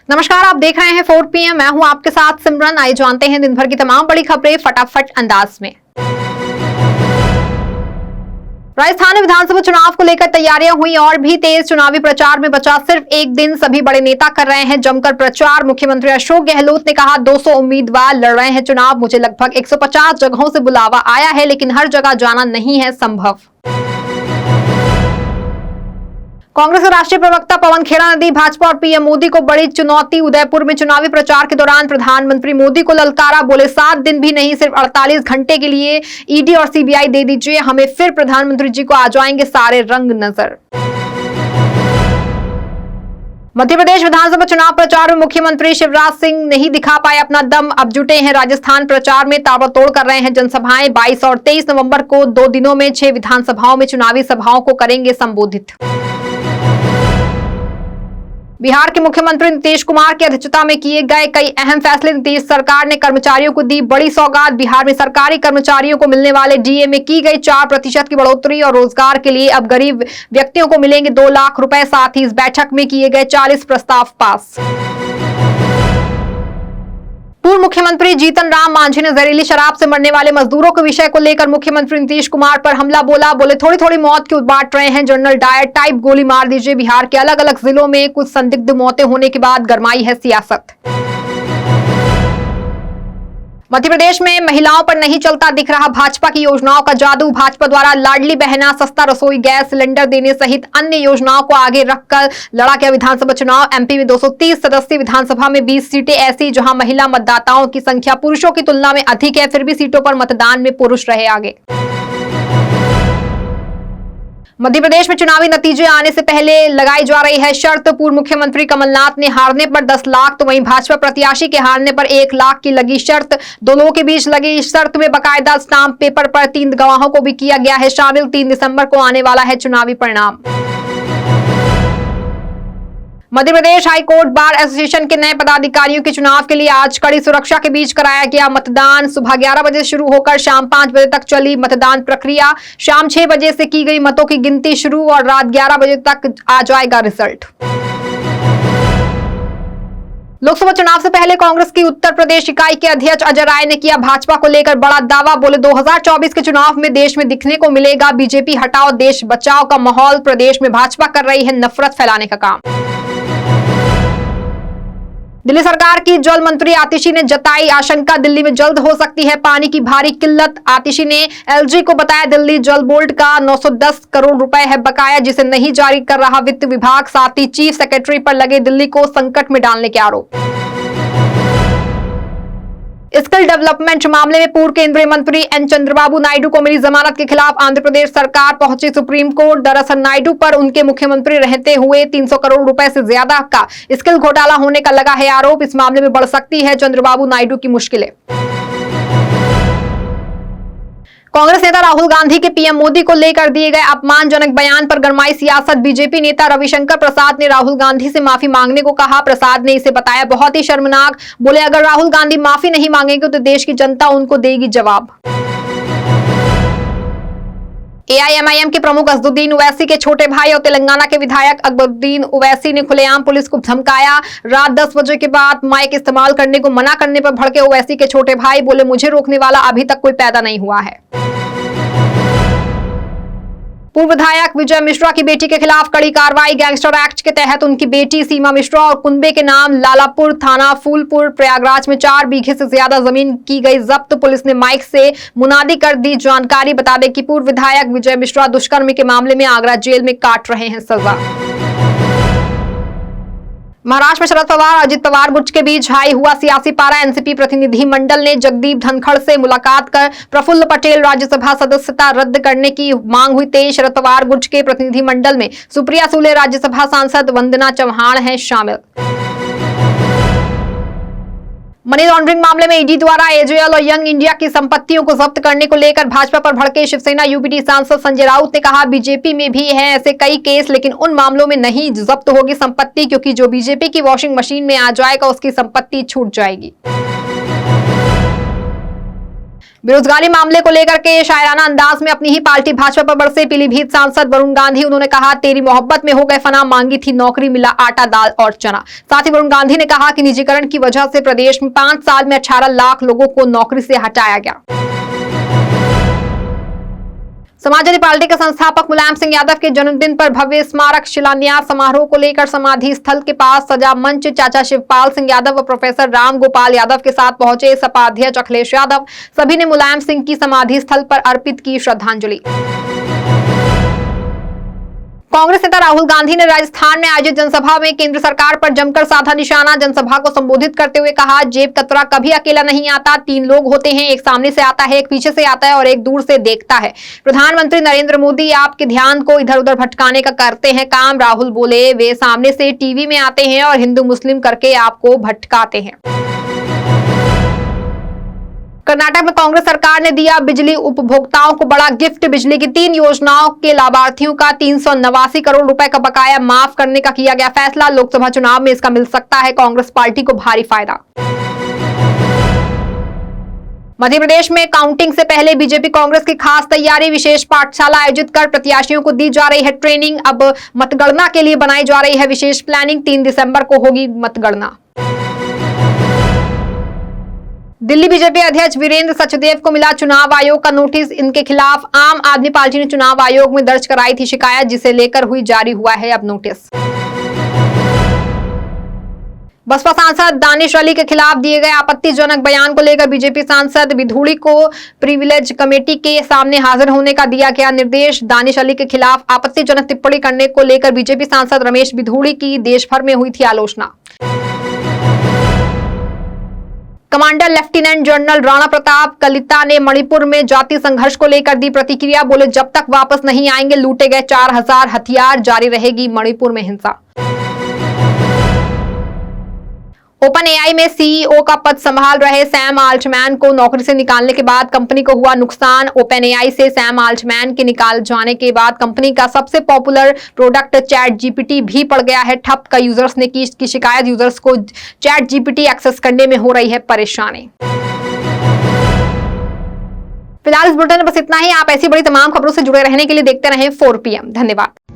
नमस्कार, आप देख रहे हैं 4 PM। मैं हूं आपके साथ सिमरन। आइए जानते हैं दिन भर की तमाम बड़ी खबरें फटाफट अंदाज में। राजस्थान विधानसभा चुनाव को लेकर तैयारियां हुई और भी तेज। चुनावी प्रचार में बचा सिर्फ एक दिन, सभी बड़े नेता कर रहे हैं जमकर प्रचार। मुख्यमंत्री अशोक गहलोत ने कहा 200 उम्मीदवार लड़ रहे हैं चुनाव, मुझे लगभग 150 जगहों से बुलावा आया है, लेकिन हर जगह जाना नहीं है संभव। कांग्रेस के राष्ट्रीय प्रवक्ता पवन खेड़ा ने दी भाजपा और पीएम मोदी को बड़ी चुनौती। उदयपुर में चुनावी प्रचार के दौरान प्रधानमंत्री मोदी को ललकारा, बोले 7 दिन भी नहीं, सिर्फ 48 घंटे के लिए ईडी और सीबीआई दे दीजिए हमें, फिर प्रधानमंत्री जी को आ जाएंगे सारे रंग नजर। मध्य प्रदेश विधानसभा चुनाव प्रचार में मुख्यमंत्री शिवराज सिंह नहीं दिखा पाए अपना दम, अब जुटे हैं राजस्थान प्रचार में, ताबड़तोड़ कर रहे हैं जनसभाएं। 22 और 23 नवंबर को 2 दिनों में 6 विधानसभाओं में चुनावी सभाओं को करेंगे संबोधित। बिहार के मुख्यमंत्री नीतीश कुमार की अध्यक्षता में किए गए कई अहम फैसले। नीतीश सरकार ने कर्मचारियों को दी बड़ी सौगात। बिहार में सरकारी कर्मचारियों को मिलने वाले डीए में की गई 4% की बढ़ोतरी और रोजगार के लिए अब गरीब व्यक्तियों को मिलेंगे 2 लाख रुपए। साथ ही इस बैठक में किए गए 40 प्रस्ताव पास। पूर्व मुख्यमंत्री जीतन राम मांझी ने जहरीली शराब से मरने वाले मजदूरों के विषय को लेकर मुख्यमंत्री नीतीश कुमार पर हमला बोला, बोले थोड़ी थोड़ी मौत क्यों बांट रहे हैं, जनरल डायर टाइप गोली मार दीजिए। बिहार के अलग अलग जिलों में कुछ संदिग्ध मौतें होने के बाद गरमाई है सियासत। मध्य प्रदेश में महिलाओं पर नहीं चलता दिख रहा भाजपा की योजनाओं का जादू। भाजपा द्वारा लाडली बहना, सस्ता रसोई गैस सिलेंडर देने सहित अन्य योजनाओं को आगे रखकर लड़ा गया विधानसभा चुनाव। एमपी में 230 सदस्यीय विधानसभा में 20 सीटें ऐसी जहां महिला मतदाताओं की संख्या पुरुषों की तुलना में अधिक है, फिर भी सीटों पर मतदान में पुरुष रहे आगे। मध्य प्रदेश में चुनावी नतीजे आने से पहले लगाई जा रही है शर्त। पूर्व मुख्यमंत्री कमलनाथ ने हारने पर 10 लाख, तो वहीं भाजपा प्रत्याशी के हारने पर 1 लाख की लगी शर्त। दोनों के बीच लगी इस शर्त में बाकायदा स्टाम्प पेपर पर 3 गवाहों को भी किया गया है शामिल। 3 दिसंबर को आने वाला है चुनावी परिणाम। Madhya Pradesh high court bar association के नए पदाधिकारियों के चुनाव के लिए आज कड़ी सुरक्षा के बीच कराया गया मतदान। सुबह 11 बजे शुरू होकर शाम 5 बजे तक चली मतदान प्रक्रिया। शाम 6 बजे से की गई मतों की गिनती शुरू और रात 11 बजे तक आ जाएगा रिजल्ट। लोकसभा चुनाव से पहले कांग्रेस की उत्तर प्रदेश इकाई के अध्यक्ष अजय राय ने किया भाजपा को लेकर बड़ा दावा, बोले 2024 के चुनाव में देश में दिखने को मिलेगा बीजेपी हटाओ देश बचाओ का माहौल। प्रदेश में भाजपा कर रही है नफरत फैलाने का काम। दिल्ली सरकार की जल मंत्री आतिशी ने जताई आशंका, दिल्ली में जल्द हो सकती है पानी की भारी किल्लत। आतिशी ने एलजी को बताया दिल्ली जल बोर्ड का 910 करोड़ रुपए है बकाया, जिसे नहीं जारी कर रहा वित्त विभाग। साथ ही चीफ सेक्रेटरी पर लगे दिल्ली को संकट में डालने के आरोप। स्किल डेवलपमेंट मामले में पूर्व केंद्रीय मंत्री एन चंद्रबाबू नायडू को मिली जमानत के खिलाफ आंध्र प्रदेश सरकार पहुंची सुप्रीम कोर्ट। दरअसल नायडू पर उनके मुख्यमंत्री रहते हुए 300 करोड़ रुपए से ज्यादा का स्किल घोटाला होने का लगा है आरोप। इस मामले में बढ़ सकती है चंद्रबाबू नायडू की मुश्किलें। कांग्रेस नेता राहुल गांधी के पीएम मोदी को लेकर दिए गए अपमानजनक बयान पर गरमाई सियासत। बीजेपी नेता रविशंकर प्रसाद ने राहुल गांधी से माफी मांगने को कहा। प्रसाद ने इसे बताया बहुत ही शर्मनाक, बोले अगर राहुल गांधी माफी नहीं मांगेंगे तो देश की जनता उनको देगी जवाब। एआईएमआईएम के प्रमुख असदुद्दीन ओवैसी के छोटे भाई और तेलंगाना के विधायक अकबरुद्दीन ओवैसी ने खुलेआम पुलिस को धमकाया। रात 10 बजे के बाद माइक इस्तेमाल करने को मना करने पर भड़के ओवैसी के छोटे भाई, बोले मुझे रोकने वाला अभी तक कोई पैदा नहीं हुआ है। पूर्व विधायक विजय मिश्रा की बेटी के खिलाफ कड़ी कार्रवाई। गैंगस्टर एक्ट के तहत उनकी बेटी सीमा मिश्रा और कुंबे के नाम लालापुर थाना फूलपुर प्रयागराज में 4 बीघे से ज्यादा जमीन की गई जब्त। पुलिस ने माइक से मुनादी कर दी जानकारी। बता दें कि पूर्व विधायक विजय मिश्रा दुष्कर्म के मामले में आगरा जेल में काट रहे हैं सजा। महाराष्ट्र में शरद पवार और अजित पवार गुट के बीच हाई हुआ सियासी पारा। एनसीपी प्रतिनिधि मंडल ने जगदीप धनखड़ से मुलाकात कर प्रफुल्ल पटेल राज्यसभा सदस्यता रद्द करने की मांग हुई तेज। शरद पवार गुट के प्रतिनिधि मंडल में सुप्रिया सुले, राज्यसभा सांसद वंदना चव्हाण हैं शामिल। मनी लॉन्ड्रिंग मामले में ईडी द्वारा एजेएल और यंग इंडिया की संपत्तियों को जब्त करने को लेकर भाजपा पर भड़के शिवसेना यूपीटी सांसद संजय राउत ने कहा बीजेपी में भी हैं ऐसे कई केस, लेकिन उन मामलों में नहीं जब्त होगी संपत्ति, क्योंकि जो बीजेपी की वॉशिंग मशीन में आ जाएगा उसकी संपत्ति छूट जाएगी। बेरोजगारी मामले को लेकर के शायराना अंदाज में अपनी ही पार्टी भाजपा पर बरसे पीलीभीत सांसद वरुण गांधी। उन्होंने कहा, तेरी मोहब्बत में हो गए फना, मांगी थी नौकरी, मिला आटा दाल और चना। साथ ही वरुण गांधी ने कहा कि निजीकरण की वजह से प्रदेश में 5 साल में 18 लाख लोगों को नौकरी से हटाया गया। समाजवादी पार्टी के संस्थापक मुलायम सिंह यादव के जन्मदिन पर भव्य स्मारक शिलान्यास समारोह को लेकर समाधि स्थल के पास सजा मंच चाचा शिवपाल सिंह यादव व प्रोफेसर राम गोपाल यादव के साथ पहुंचे सपा अध्यक्ष अखिलेश यादव। सभी ने मुलायम सिंह की समाधि स्थल पर अर्पित की श्रद्धांजलि। कांग्रेस नेता राहुल गांधी ने राजस्थान में आयोजित जनसभा में केंद्र सरकार पर जमकर साधा निशाना। जनसभा को संबोधित करते हुए कहा, जेब कतरा कभी अकेला नहीं आता, 3 लोग होते हैं, एक सामने से आता है, एक पीछे से आता है और एक दूर से देखता है। प्रधानमंत्री नरेंद्र मोदी आपके ध्यान को इधर उधर भटकाने का करते हैं काम। राहुल बोले, वे सामने से टीवी में आते हैं और हिंदू मुस्लिम करके आपको भटकाते हैं। कर्नाटक में कांग्रेस सरकार ने दिया बिजली उपभोक्ताओं को बड़ा गिफ्ट। बिजली की 3 योजनाओं के लाभार्थियों का 389 करोड़ रुपए का बकाया माफ करने का किया गया फैसला। लोकसभा चुनाव में इसका मिल सकता है कांग्रेस पार्टी को भारी फायदा। मध्य प्रदेश में काउंटिंग से पहले बीजेपी कांग्रेस की खास तैयारी। विशेष पाठशाला आयोजित कर प्रत्याशियों को दी जा रही है ट्रेनिंग। अब मतगणना के लिए बनाई जा रही है विशेष प्लानिंग। 3 दिसंबर को होगी मतगणना। दिल्ली बीजेपी अध्यक्ष वीरेंद्र सचदेव को मिला चुनाव आयोग का नोटिस। इनके खिलाफ आम आदमी पार्टी ने चुनाव आयोग में दर्ज कराई थी शिकायत, जिसे लेकर हुई जारी हुआ है अब नोटिस। बसपा सांसद दानिश अली के खिलाफ दिए गए आपत्तिजनक बयान को लेकर बीजेपी सांसद बिधूड़ी को प्रिविलेज कमेटी के सामने हाजिर होने का दिया गया निर्देश। दानिश अली के खिलाफ आपत्तिजनक टिप्पणी करने को लेकर बीजेपी सांसद रमेश बिधूड़ी की देश भर में हुई थी आलोचना। Commander lieutenant general Rana Pratap Kalita ने मणिपुर में जाति संघर्ष को लेकर दी प्रतिक्रिया। बोले, जब तक वापस नहीं आएंगे लूटे गए 4000 हथियार, जारी रहेगी मणिपुर में हिंसा। ओपन एआई में सीईओ का पद संभाल रहे सैम आल्टमैन को नौकरी से निकालने के बाद कंपनी को हुआ नुकसान। ओपन एआई से सैम आल्टमैन के निकाल जाने के बाद कंपनी का सबसे पॉपुलर प्रोडक्ट चैट जीपीटी भी पड़ गया है ठप। कई यूजर्स ने की इसकी शिकायत। यूजर्स को चैट जीपीटी एक्सेस करने में हो रही है परेशानी। फिलहाल इस बुलेटिन में बस इतना ही। आप ऐसी बड़ी तमाम खबरों से जुड़े रहने के लिए देखते रहें 4PM। धन्यवाद।